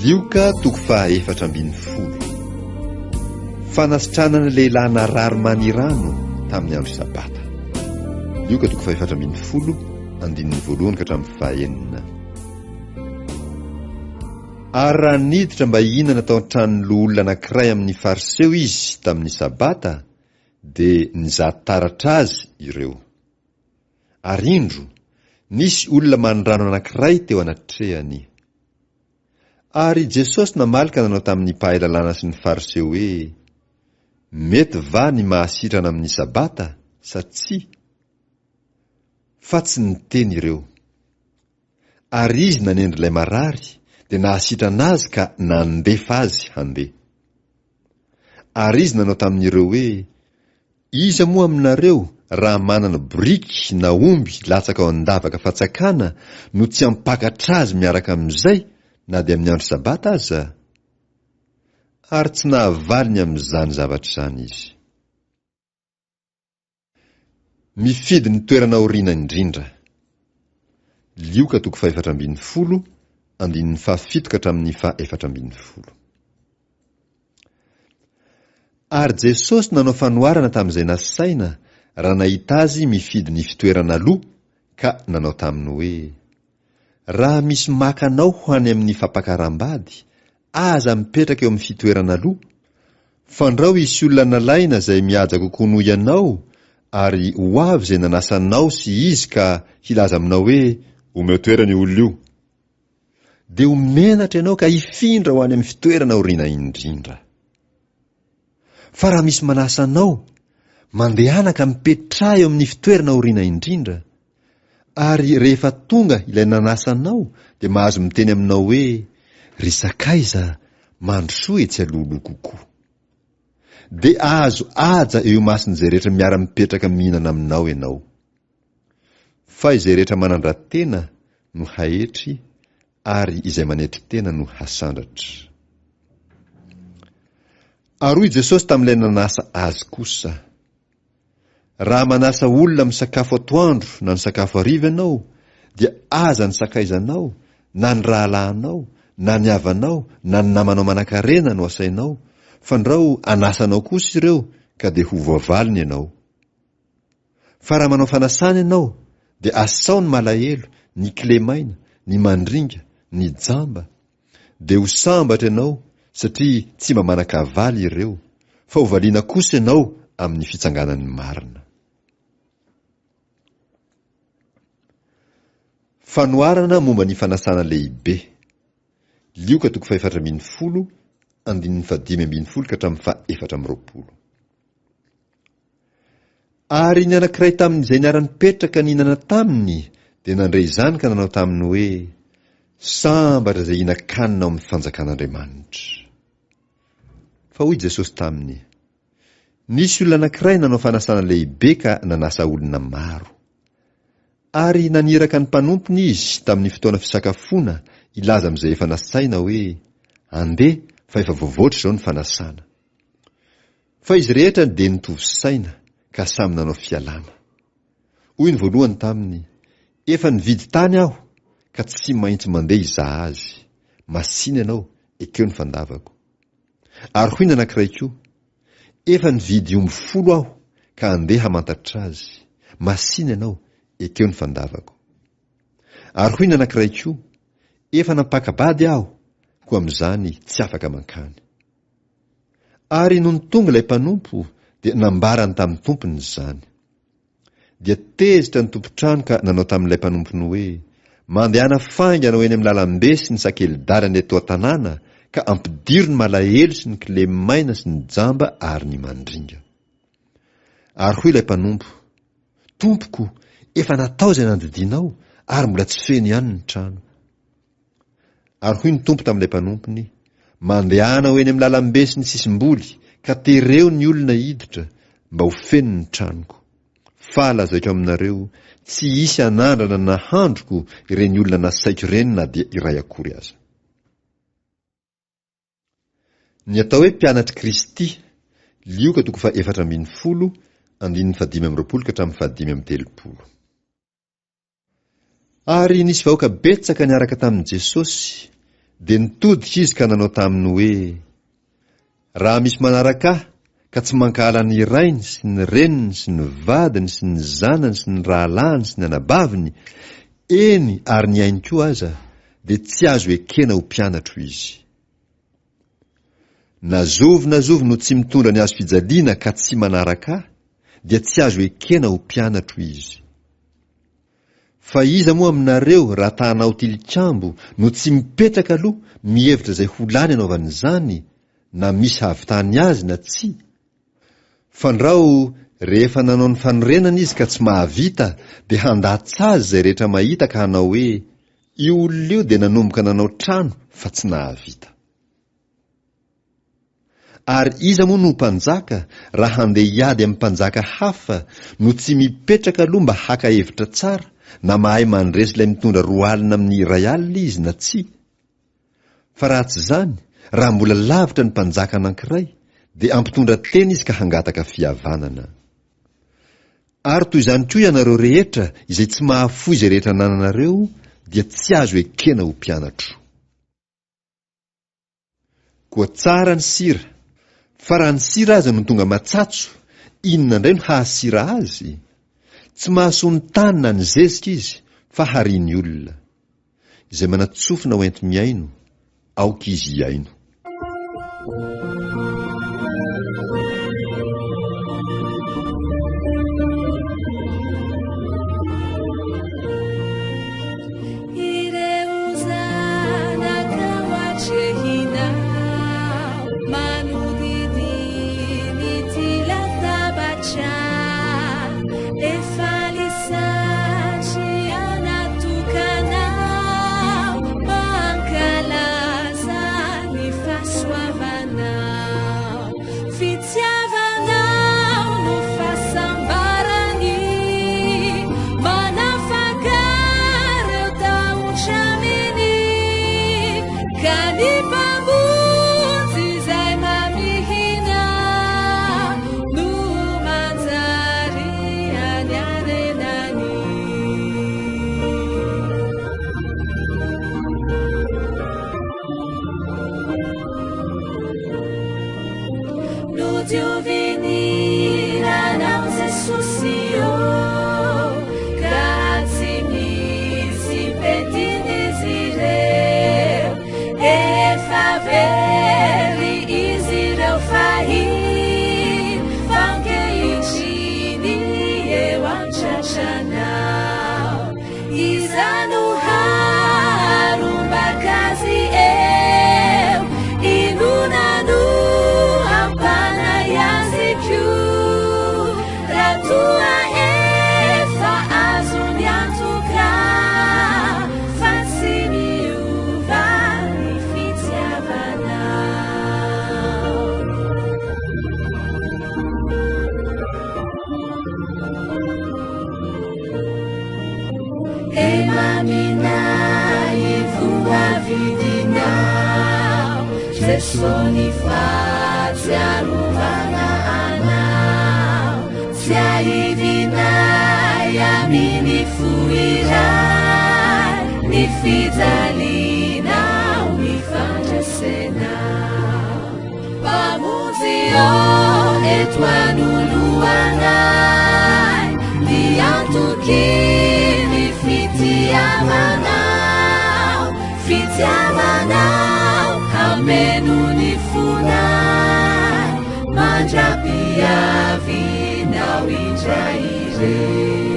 Lioka toko faha-efatra ambin'ny folo. Fanasitranana lehilahy narary manirano tamin'ny andro sabata. Lioka toko faha-efatra ambin'ny folo, andininy voalohany ka hatramin'ny faha-enina. Ary raha niditra mba hihinana tao an-tranon'ilo olona anankiray amin'ny fariseo izy tamin'ny sabata, dia nizahan-taratra azy ireo. Ary indro nisy olona mandrano anankiray teo anatrehany. Ary Jesosy namaly ka nanao tamin'ny mpahay lalàna sy ny fariseo hoe, mety va ny mahasitrana amin'ny sabata sa tsia? Fa tsy niteny ireo. Ary izy nanendry ilay marary, dia nahasitrana azy ka nandefa azy handeha. Ary izy nanao tamin'ireo hoe, iza moa aminareo raha manana boriky na omby latsaka ao an-davaka fatsakana no tsy ampakatra azy miaraka amin'izay na dia amin'ny andro sabata aza? Ary tsy nahavaly ny amin'izany zavatra izany izy. Mifidy ny toerana aoriana indrindra. Lioka toko faha-efatra ambin'ny folo, andininy faha-fito ka hatramin'ny faha-efatra ambin'ny folo. Ary Jesosy nanao fanoharana tamin'izay nasaina raha nahita azy mifidy ny fitoerana aloha, ka nanao taminy hoe, raha misy makanao ho any amin'ny fampakaram-bady, aza mipetraka eo amin'ny fitoerana aloha. Fandrao isy olona nalaina izay mihaja kokoa noho ianao, ary ho avy izay nanasanao sy izy ka hilaza aminao hoe, omeo toerana io olona io. Dia homenatra ianao ka hifindra ho any amin'ny fitoerana aoriana indrindra. Fa raha misy manasa anao, mandehana ka mipetraha eo amin'ny fitoerana aoriana indrindra. Ary rehefa tonga ilay nanasa anao, dia mahazo miteny aminao hoe, ry sakaiza, mandrosoa etsy alohaloha kokoa. Dia ahazo aja eo masin'izay rehetra miara-mipetraka mihinana aminao ianao. Fa izay rehetra manandra-tena no hahetry, ary izay manetry tena no hasandratra. Aroy Jesosy tamin'ilay nanasa azy kosa. Raha manasa olona misakafo atoandro na ny sakafo hariva ianao, dia aza ny sakaizanao, na ny rahalahinao, na ny havanao, na ny namanao manan-karena no asainao, fandrao anasanao kosa ireo ka dia ho voavaliny ianao. Fa raha manao fanasana ianao, dia asao ny malahelo, ny kilemaina, ny mandringa, ny jamba, dia ho sambatra ianao, satria tsy mba manan-kavaly ireo, fa ho valiana kosa ianao amin'ny fitsanganan'ny marina. Fanoharana momba ny fanasana lehibe. Lioka toko faha-efatra ambin'ny folo, andininy faha-dimy ambin'ny folo ka hatramin'ny faha-efatra amby roapolo. Ary ny anankiray tamin'izay niara-nipetraka nihinana taminy, dia nandray izany ka nanao taminy hoe, sambatra izay hinan-kanina ao amin'ny fanjakan'Andriamanitra. Fa hoy Jesosy taminy, nisy olona anankiray nanao fanasana lehibe ka nanasa olona maro. Ary naniraka ny mpanompony izy tamin'ny fotoana fisakafoana, ilaza amin'izay efa nasaina hoe, andeha fa efa voavoatra izao ny fanasana. Fa izy rehetra dia nitovy saina, ka samy nanao fialana. Hoy ny voalohany taminy, efa nividy tany aho, ka tsy maintsy mandeha izaha azy. Masina ianao, ekeo ny fandavako. Ary hoy ny anankiray koa, efa nividy omby 10 aho, ka andeha hamantatra azy. Masina ianao, ekeo ny fandavako. Ary hoy ny anankiray koa, efa nampaka-bady aho, koa amin'izany tsy afaka mankany. Ary noho ny tonga ilay mpanompo, dia nambarany tamin'ny tompony izany. Dia tezitra ny tompo-trano ka nanao tamin'ilay mpanompony hoe, mandehana faingana ho eny amin'ny lalam-be sy ny sakeli-dalana eto an-tanàna, ka ampidiro ny malahelo sy ny kilemaina sy ny jamba ary ny mandringa. Ary hoy ilay mpanompo, tompoko, efa natao izay nandidinao, ary mbola tsy feno ihany ny trano. Ary hoy ny tompo tamin'ilay mpanompony, mandehana ho eny amin'ny lalam-be sy ny sisim-boly, ka tereo ny olona hiditra, mba ho feno ny tranoko. Fa lazaiko aminareo, tsy hisy anandrana na handroko ireny olona nasaiko ireny na dia iray akory aza. Ny atao hoe mpianatry Kristy. Lioka toko faha-efatra ambin'ny folo, andininy faha-dimy amby roapolo ka hatramin'ny faha-dimy amby telopolo. Ary nisy vahoaka betsaka niaraka tamin'i Jesosy, dia nitodika izy ka nanao taminy hoe: raha misy manaraka ahy ka tsy mankahala ny rainy sy ny reniny sy ny vadiny sy ny zanany sy ny rahalahiny sy ny anabaviny, eny ary ny ainy koa aza, dia tsy azo ekena ho mpianatro izy. Nazovy no tsy mitondra ny azo fijaliana ka tsy manaraka ahy, dia tsy azo ekena ho mpianatro izy. Fa iza moa aminareo raha tahanao tilikambo no tsy mipetraka aloha mihevitra izay ho lany anaovan'izany, na misy havitany azy na tsy? Fandrao rehefa nanao ny fanorenana izy ka tsy mahavita, dia handatsy azy izay rehetra mahita ka hanao hoe: io olona io dia nanomboka nanao trano fa tsy nahavita. Ary iza moa no mpanjaka raha handeha hiady amin'ny mpanjaka hafa no tsy mipetraka aloha mba haka hevitra tsara, na mahay mandresy ilay mitondra 2 alina amin'ny iray alina izy na tsy? Fa raha tsy izany, raha mbola lavitra ny mpanjaka anankiray, dia ampitondra tena izy ka hangataka fihavanana. Ary toy izany koa ianareo rehetra izay tsy mahafoy izay rehetra nananareo, dia tsy azo ekena ho mpianatro. Koa tsara ny sira, fa raha ny sira aza no tonga matsatso, inona indray no hahasira azy? Tsy mahasoa ny tany na ny zezika izy, fa hariany olona. Izay manatsofina ho enti miaino, aoka izy hiaino. Soni fazi aruvana anao, si aivinai amini fuirai, ni fizalinao, ni fantasenao. Pamuzio etwanuluanai, ni antukini fitiamanao, fitiamanao, amenuni funai, mandrapiavi nao injaire.